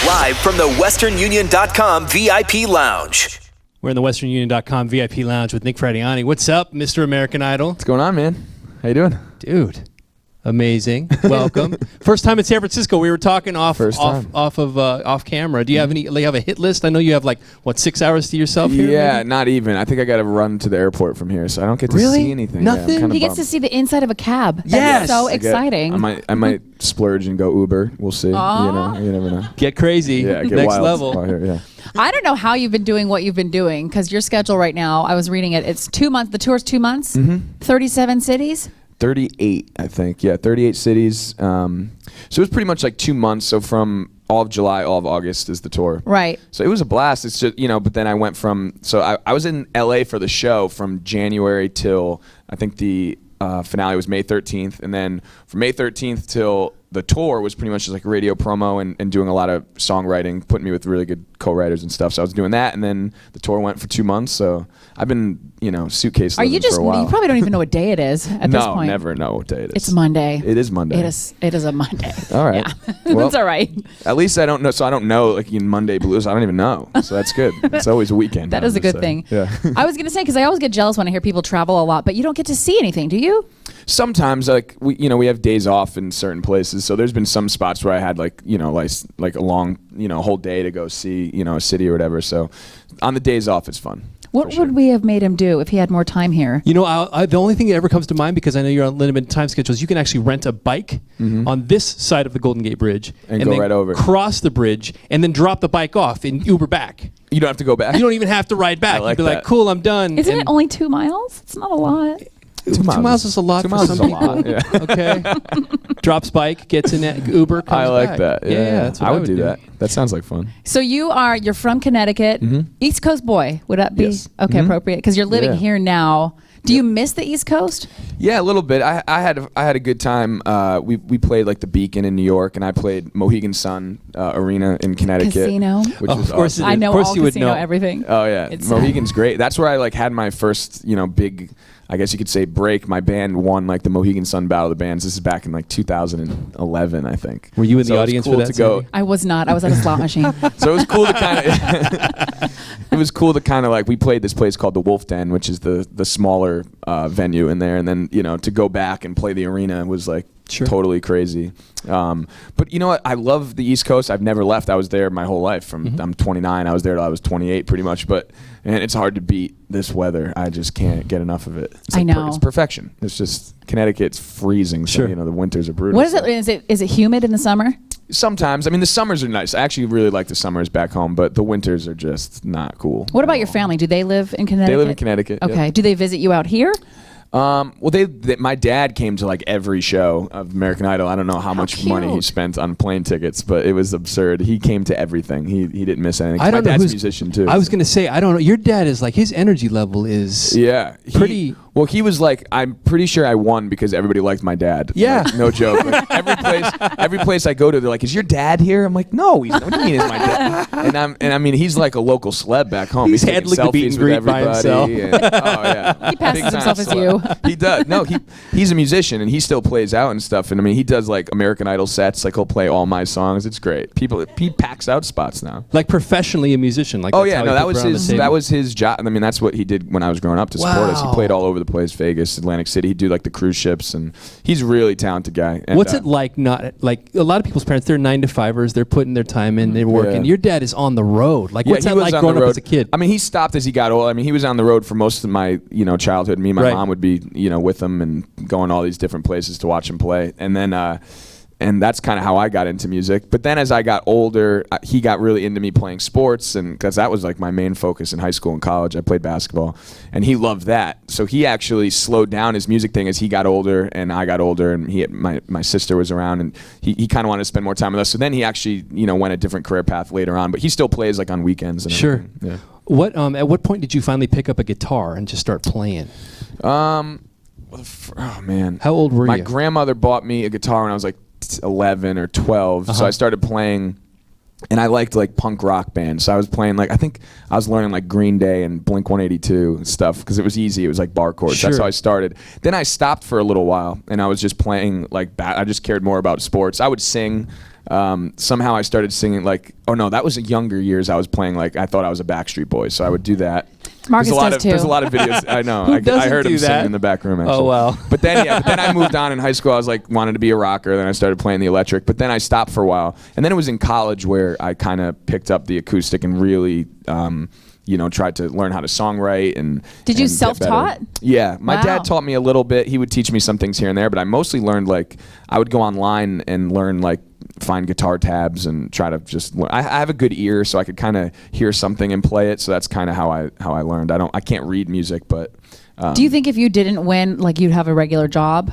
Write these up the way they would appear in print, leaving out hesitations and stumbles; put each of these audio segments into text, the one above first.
Live from the westernunion.com VIP Lounge. We're in the westernunion.com VIP Lounge with Nick Fradiani. What's up, Mr. American Idol? What's going on, man? How you doing? Dude, amazing. Welcome. First time in San Francisco. We were talking off camera. Do you have any? Like, have a hit list? I know you have 6 hours to yourself here. Yeah, maybe? not even. I think I got to run to the airport from here, so I don't get to Really? see anything. Nothing? Yeah, He gets to see the inside of a cab. Yes! That's so exciting. I might splurge and go Uber. We'll see. You never know. Get crazy. Yeah, get Next wild level. out here, yeah. I don't know how you've been doing what you've been doing, because your schedule right now, I was reading it, it's 2 months, the tour's 2 months, 37 cities? 38, I think. Yeah, 38 cities. So it was pretty much like 2 months. So from all of July, all of August is the tour. Right. So it was a blast. It's just, but then I went I was in LA for the show from January till, I think the finale was May 13th. And then from May 13th till the tour was pretty much just like radio promo and doing a lot of songwriting, putting me with really good co-writers and stuff. So I was doing that, and then the tour went for 2 months. So I've been, suitcase living for a while. You probably don't even know what day it is at this point. No, never know what day it is. It's Monday. It is Monday. It is a Monday. All right. Yeah. Well, that's all right. At least I don't know. So I don't know, like in Monday blues. I don't even know. So that's good. It's always a weekend. That is a good thing. Yeah. I was going to say, because I always get jealous when I hear people travel a lot, but you don't get to see anything, do you? Sometimes, we have days off in certain places. So there's been some spots where I had like a long, whole day to go see, a city or whatever. So on the days off, it's fun. What would we have made him do if he had more time here? The only thing that ever comes to mind, because I know you're on limited time schedules, you can actually rent a bike on this side of the Golden Gate Bridge and go then right over, cross the bridge, and then drop the bike off and Uber back. You don't have to go back. You don't even have to ride back. You'd be that. like, cool, I'm done. Isn't it only 2 miles? It's not a lot. 2 miles is a lot for some people. Yeah. Okay. Drops bike, gets in Uber, comes I like back. that. Yeah, that's what I would do that. That sounds like fun. So you're from Connecticut, East Coast boy. Would that be appropriate? Because you're living here now. Do you miss the East Coast? Yeah, a little bit. I had a good time. We played like the Beacon in New York, and I played Mohegan Sun Arena in Connecticut. Casino. Which was course awesome. I know Of course all you would casino know. everything. Oh yeah, Mohegan's great. That's where I had my first big, I guess you could say, break. My band won the Mohegan Sun Battle of the Bands. This is back in 2011, I think. Were you in the audience cool for that? To go. I was not. I was at a slot machine. So it was cool to kind of. It was cool to kind of we played this place called the Wolf Den, which is the smaller venue in there, and then to go back and play the arena was totally crazy. But you know what? I love the East Coast. I've never left. I was there my whole life. I'm 29. I was there till I was 28, pretty much. But and it's hard to beat this weather. I just can't get enough of it. I know. It's perfection. It's just Connecticut's freezing. So Sure. the winters are brutal. What is it? Is it humid in the summer? Sometimes. I mean, the summers are nice. I actually really like the summers back home, but the winters are just not cool. What about your family? Do they live in Connecticut? They live in Connecticut. Okay. Yep. Do they visit you out here? Well, my dad came to every show of American Idol. I don't know how much cute. money he spent on plane tickets, but it was absurd. He came to everything. He didn't miss anything. I don't My know dad's a who's- musician too. I was going to say, I don't know. Your dad is his energy level is pretty. Well, he was I'm pretty sure I won because everybody liked my dad. Yeah. No joke. Every place I go to, they're like, "Is your dad here?" I'm like, "No, what do you mean is my dad?" And I mean, he's like a local celeb back home. He's taking handling the meet and selfies greet with by everybody. himself. Oh yeah. He passes Big time himself as celeb. you. He does. No, he's a musician and he still plays out and stuff. And I mean, he does American Idol sets. He'll play all my songs. It's great. He packs out spots now. Professionally a musician. Oh yeah, no, that was his job. I mean, that's what he did when I was growing up to support us. He Wow. played all over the place, Vegas, Atlantic City. He'd do the cruise ships, and he's a really talented guy. And, What's it like? Not a lot of people's parents. They're 9-to-5ers. They're putting their time in. They're working. Yeah. Your dad is on the road. What's he that was like on growing the up road. as a kid? I mean, he stopped as he got old. I mean, he was on the road for most of my childhood. Me and my Right. mom would be with him and going all these different places to watch him play, and then. And that's kind of how I got into music. But then as I got older, he got really into me playing sports, and because that was my main focus in high school and college. I played basketball, and he loved that. So he actually slowed down his music thing as he got older, and I got older, and my sister was around, and he kind of wanted to spend more time with us. So then he actually went a different career path later on. But he still plays on weekends. And Sure. everything. Yeah. What at what point did you finally pick up a guitar and just start playing? Oh man. How old were you? My grandmother bought me a guitar when I was 11 or 12. So I started playing, and I liked punk rock bands. So I was playing I think I was learning Green Day and Blink-182 and stuff because it was easy. It was bar chords. Sure. That's how I started. Then I stopped for a little while, and I was just playing I just cared more about sports. I would sing. somehow I started singing like, oh no, that was younger years. I was playing like, I thought I was a Backstreet Boy, so I would do that. Marcus does too. There's a lot of videos. I know. I heard him singing in the back room. Actually. Oh wow. But then I moved on in high school. I was like wanted to be a rocker. Then I started playing the electric. But then I stopped for a while. And then it was in college where I kind of picked up the acoustic and really, tried to learn how to songwrite and. Did you and self-taught? Yeah, my Wow. dad taught me a little bit. He would teach me some things here and there, but I mostly learned like I would go online and learn like. Find guitar tabs and try to just learn. I have a good ear, so I could kind of hear something and play it. So that's kind of how I learned. I can't read music, but Do you think if you didn't win, like you'd have a regular job?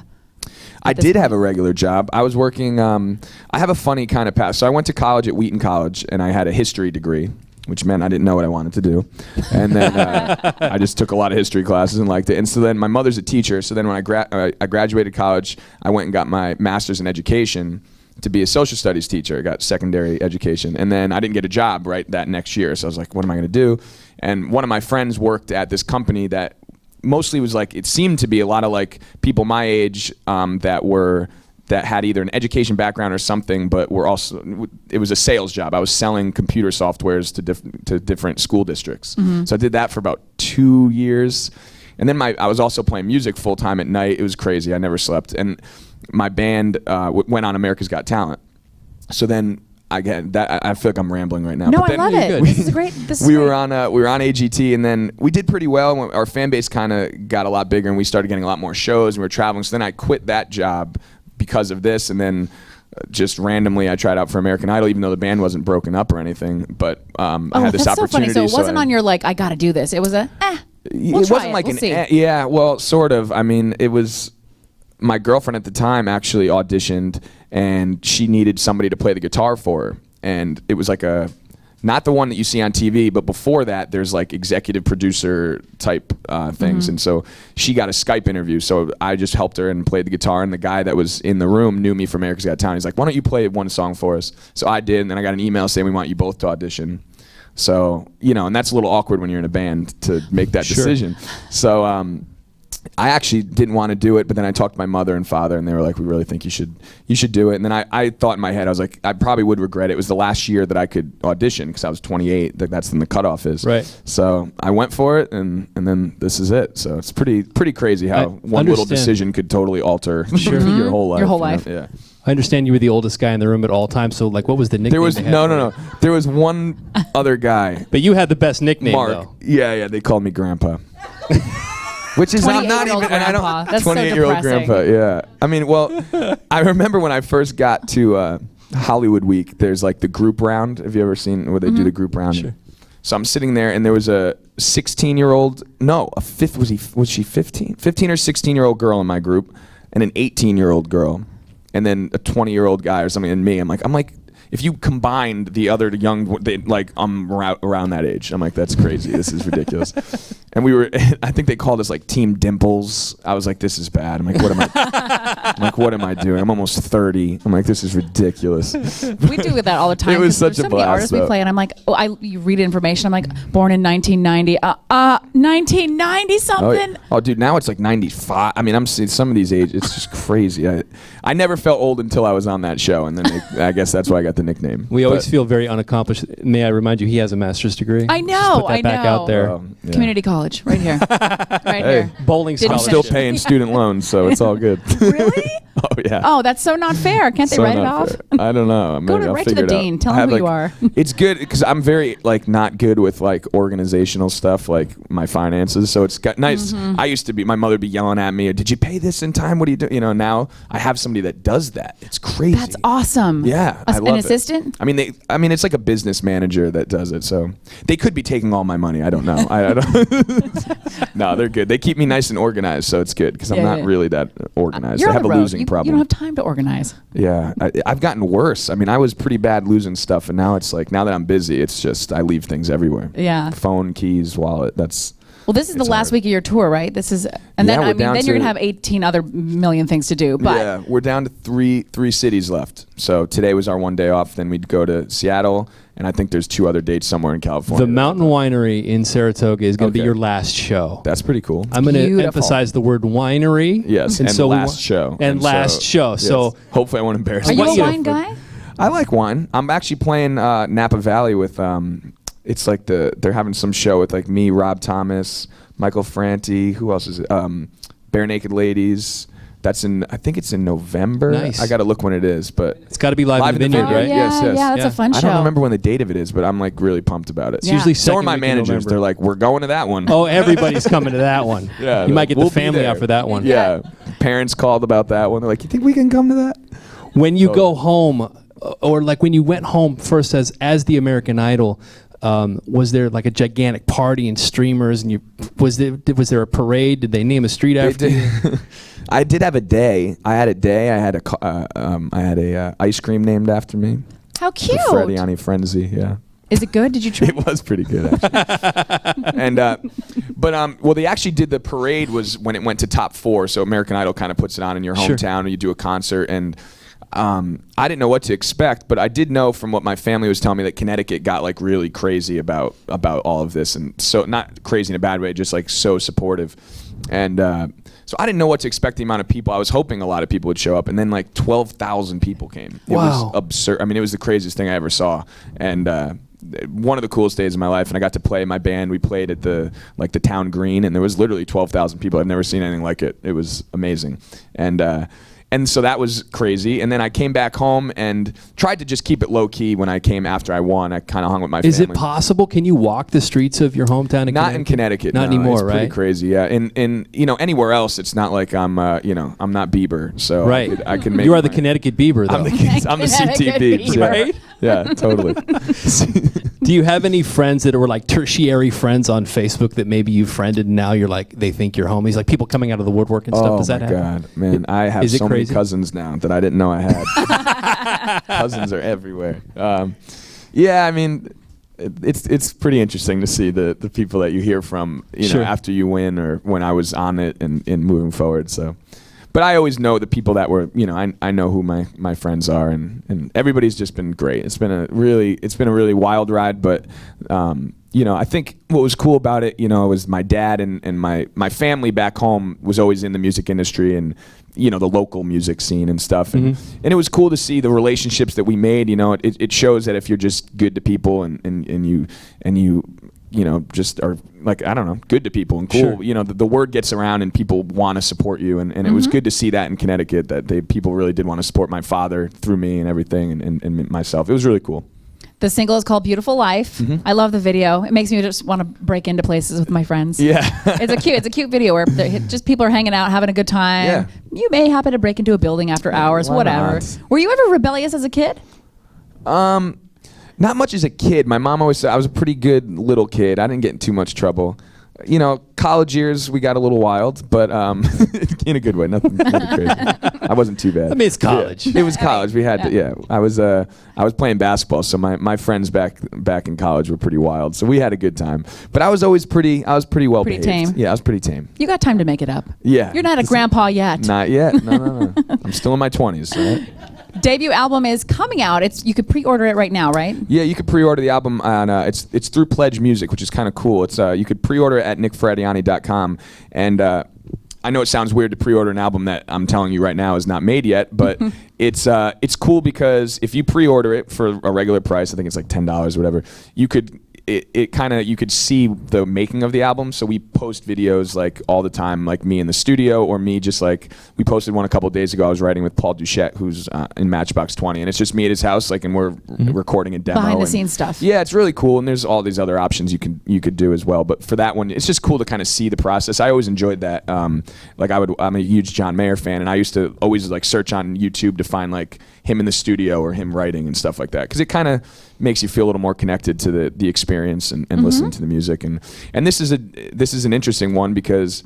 I did have a regular job. I was working. I have a funny kind of past. So I went to college at Wheaton College, and I had a history degree, which meant I didn't know what I wanted to do. And then I just took a lot of history classes and liked it. And so then my mother's a teacher. So then when I graduated college, I went and got my master's in education to be a social studies teacher. I got secondary education. And then I didn't get a job right that next year. So I was like, what am I going to do? And one of my friends worked at this company that mostly was like, it seemed to be a lot of like people my age that had either an education background or something, but were also, it was a sales job. I was selling computer softwares to different school districts. Mm-hmm. So I did that for about 2 years. And then I was also playing music full time at night. It was crazy. I never slept. And my band went on America's Got Talent. So then I feel like I'm rambling right now. No, but I love it. This is great. We were on AGT, and then we did pretty well. Our fan base kind of got a lot bigger, and we started getting a lot more shows, and we were traveling. So then I quit that job because of this, and then just randomly I tried out for American Idol, even though the band wasn't broken up or anything. But I had this opportunity. So funny. So it wasn't on your like, I got to do this. It was a we'll it try wasn't it. like we'll an see. yeah, well, sort of. I mean, it was. My girlfriend at the time actually auditioned, and she needed somebody to play the guitar for her. And it was like not the one that you see on TV, but before that, there's like executive producer type things. Mm-hmm. And so she got a Skype interview. So I just helped her and played the guitar. And the guy that was in the room knew me from America's Got Talent. He's like, why don't you play one song for us? So I did. And then I got an email saying we want you both to audition. So, and that's a little awkward when you're in a band to make that decision. So, I actually didn't want to do it, but then I talked to my mother and father, and they were like, "We really think you should do it." And then I thought in my head, I was like, I probably would regret it. It was the last year that I could audition because I was 28. That's when the cutoff is. Right. So I went for it, and then this is it. So it's pretty crazy how one little decision could totally alter your whole life. Your whole life. Yeah. I understand you were the oldest guy in the room at all times. So like, what was the nickname? There was no. There was one other guy. But you had the best nickname, Mark. Though. Yeah. They called me Grandpa. Which is I'm not even, and I don't. That's 28-year-old grandpa. Yeah. I mean, well, I remember when I first got to Hollywood Week. There's like the group round. Have you ever seen where they do the group round? Sure. So I'm sitting there, and there was a 16-year-old. No, was she 15? 15 or 16-year-old girl in my group, and an 18-year-old girl, and then a 20-year-old guy or something, and me. I'm like. If you combined the other young, I'm around that age. I'm like, that's crazy. This is ridiculous. And I think they called us like Team Dimples. I was like, this is bad. I'm like, what am I doing? I'm almost 30. I'm like, this is ridiculous. We do that all the time. It was such there's a so many blast. artists we play, and I'm like, you read information. I'm like, born in 1990. 1990 something. Oh, dude, now it's like 95. I mean, I'm seeing some of these ages. It's just crazy. I never felt old until I was on that show, and then I guess that's why I got the nickname. We always feel very unaccomplished. May I remind you, he has a master's degree. I know. Just put that back out there. Yeah. Community college, right here. Here. Bowling Didn't I'm scholarship. still paying student loans, so it's all good. Really? Oh yeah. Oh, that's so not fair. Can't they So write it not off? fair. I don't know. Maybe I'll right to figure the it out. dean. Tell I him have, who you are. It's good because I'm very not good with organizational stuff, like my finances. So it's got nice. Mm-hmm. I used to be. My mother would be yelling at me. Did you pay this in time? What do you do? Now I have somebody that does that. It's crazy. That's awesome. Yeah, I love an it. assistant? I mean, it's like a business manager that does it. So they could be taking all my money. I don't know. I don't. No, they're good. They keep me nice and organized, so it's good because I'm not really that organized. You're I on have the a road. losing problem. You don't have time to organize. Yeah, I've gotten worse. I mean, I was pretty bad losing stuff, and now it's like, now that I'm busy, it's just I leave things everywhere. Yeah. Phone, keys, wallet. Well, this is the last hard. week of your tour, right? This is, and Yeah, then we're down you're to- gonna have 18 other million things to do. But yeah, we're down to three cities left. So today was our one day off. Then we'd go to Seattle, and I think there's 2 other dates somewhere in California. The Mountain Winery in Saratoga is going to be Okay. your last show. That's pretty cool. I'm going to Beautiful. emphasize the word winery. Yes, and so we last show. And last show. yes. So hopefully I won't embarrass are you myself. a wine guy? I like wine. I'm actually playing Napa Valley with it's like they're having some show with like me, Rob Thomas, Michael Franti, who else is it? Bare Naked Ladies. I think it's in November. Nice. I got to look when it is, but it's got to be live in the vineyard, right? Yes. Yeah, that's a fun show. I don't remember when the date of it is, but I'm like really pumped about it. It's usually so are second my week in managers. November. They're like, we're going to that one. Oh, everybody's coming to that one. Yeah, you might get we'll the family be there. out for that one. Yeah, parents called about that one. They're like, you think we can come to that? When you go home, or like when you went home first as the American Idol, was there like a gigantic party and streamers, and was there a parade? Did they name a street after you? I did have a day. I had a ice cream named after me. How cute. The Fradiani Frenzy. Yeah. Is it good? Did you try? It was pretty good, actually. And well, they actually did the parade was when it went to top 4. So American Idol kind of puts it on in your hometown, and you do a concert. And I didn't know what to expect, but I did know from what my family was telling me that Connecticut got like really crazy about all of this, and so not crazy in a bad way, just like so supportive. And so I didn't know what to expect, the amount of people. I was hoping a lot of people would show up, and then like 12,000 people came. It was absurd. I mean, it was the craziest thing I ever saw, and one of the coolest days of my life. And I got to play my band. We played at the town green, and there was literally 12,000 people. I've never seen anything like it. It was amazing, and so that was crazy. And then I came back home and tried to just keep it low key. When I came after I won, I kind of hung with my family. Is it possible? Can you walk the streets of your hometown? Not in Connecticut. Not no. anymore, it's right? Pretty crazy. Yeah. In anywhere else, it's not like I'm I'm not Bieber. So right. I can make. You are the Connecticut Bieber, though. I'm the CT Biebs. Yeah. Right? Yeah, totally. Do you have any friends that were like tertiary friends on Facebook that maybe you friended and now you're like they think you're homies? Like people coming out of the woodwork and stuff. Does that happen? Oh my God, man! I have so many cousins now that I didn't know I had. Cousins are everywhere. Yeah, I mean, it's pretty interesting to see the people that you hear from, know, after you win or when I was on it and moving forward. So, but I always know the people that were, I know who my friends are, and everybody's just been great. It's been a really wild ride, but I think what was cool about it, was my dad and my family back home was always in the music industry and, the local music scene and stuff. And it was cool to see the relationships that we made. It shows that if you're just good to people and you just are like, I don't know, good to people and cool, the word gets around and people want to support you. And it was good to see that in Connecticut, that people really did want to support my father through me and everything and myself. It was really cool. The single is called Beautiful Life. I love the video. It makes me just want to break into places with my friends. Yeah. It's a cute video where just people are hanging out, having a good time. Yeah. You may happen to break into a building after hours, whatever. Not? Were you ever rebellious as a kid? Not much as a kid. My mom always said I was a pretty good little kid. I didn't get in too much trouble. College years we got a little wild, but in a good way. Nothing crazy. I wasn't too bad. I mean, it's college. Yeah. It was college. We had to. Yeah. I was playing basketball, so my friends back in college were pretty wild. So we had a good time. But I was always pretty well behaved. Tame. Yeah, I was pretty tame. You got time to make it up. Yeah. You're not a grandpa yet. Not yet. No. I'm still in my 20s. Right? Debut album is coming out. You could pre-order it right now, right? Yeah, you could pre-order the album on it's through Pledge Music, which is kind of cool. It's you could pre-order it at nickfradiani.com, and I know it sounds weird to pre-order an album that I'm telling you right now is not made yet, but it's cool because if you pre-order it for a regular price, I think it's like $10 or whatever, you could you could see the making of the album. So we post videos like all the time, like me in the studio or me just like, we posted one a couple of days ago. I was writing with Paul Duchette, who's in Matchbox 20, and it's just me at his house, like, and we're recording a demo. Behind the scenes stuff. Yeah, it's really cool. And there's all these other options you could do as well. But for that one, it's just cool to kind of see the process. I always enjoyed that. Like I'm a huge John Mayer fan, and I used to always like search on YouTube to find like him in the studio or him writing and stuff like that, because it kind of makes you feel a little more connected to the experience and listening to the music. And this is an interesting one because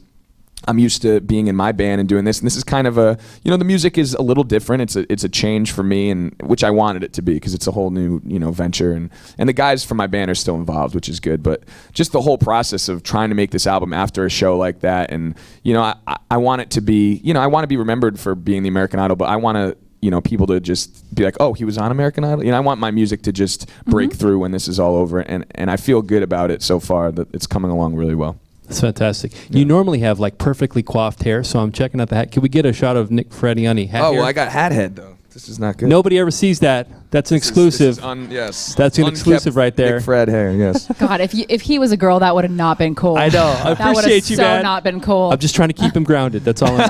I'm used to being in my band and doing this, and this is kind of a, the music is a little different. It's a change for me, and which I wanted it to be, because it's a whole new venture, and the guys from my band are still involved, which is good. But just the whole process of trying to make this album after a show like that, and I want it to be, I want to be remembered for being the American Idol, but I want to, people to just be like, oh, he was on American Idol. I want my music to just break through when this is all over, and I feel good about it so far, that it's coming along really well. That's fantastic. Yeah. You normally have like perfectly coiffed hair, so I'm checking out the hat. Can we get a shot of Nick Fradiani hat? Oh, hair? well, I got hat head though. This is not good. Nobody ever sees that. That's an exclusive. Yes. That's an Unkept exclusive right there. Nick Fred hair, yes. God, if he was a girl, that would have not been cool. I know. I that would have appreciate you, so man. not been cool. I'm just trying to keep him grounded. That's all I'm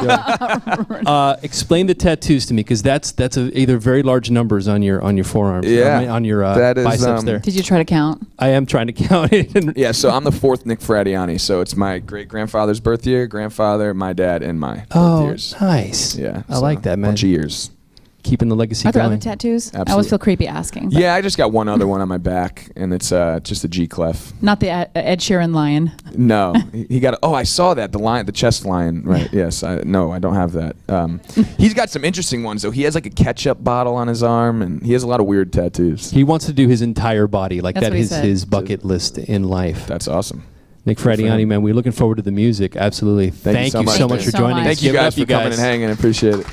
doing. Explain the tattoos to me, because that's either very large numbers on your forearms. Yeah. On your that is, biceps there. Did you try to count? I am trying to count it. Yeah, so I'm the 4th Nick Fradiani. So it's my great-grandfather's birth year, grandfather, my dad, and my birth years. Nice. Yeah. I like that, man. Bunch of years. Keeping the legacy Are there going. other tattoos? Absolutely. I always feel creepy asking. but Yeah, I just got one other one on my back, and it's just a G clef. Not the Ed Sheeran lion. No, he got. I saw that the chest line. Right? Yes. No, I don't have that. He's got some interesting ones though. He has like a ketchup bottle on his arm, and he has a lot of weird tattoos. He wants to do his entire body. Like That's that what he is said. his bucket list in life. That's awesome. Nick Fradiani, man, we're looking forward to the music. Absolutely. Thank you so much Thank for you so joining much. us. Thank you Give it guys up, for coming and hanging. I appreciate it.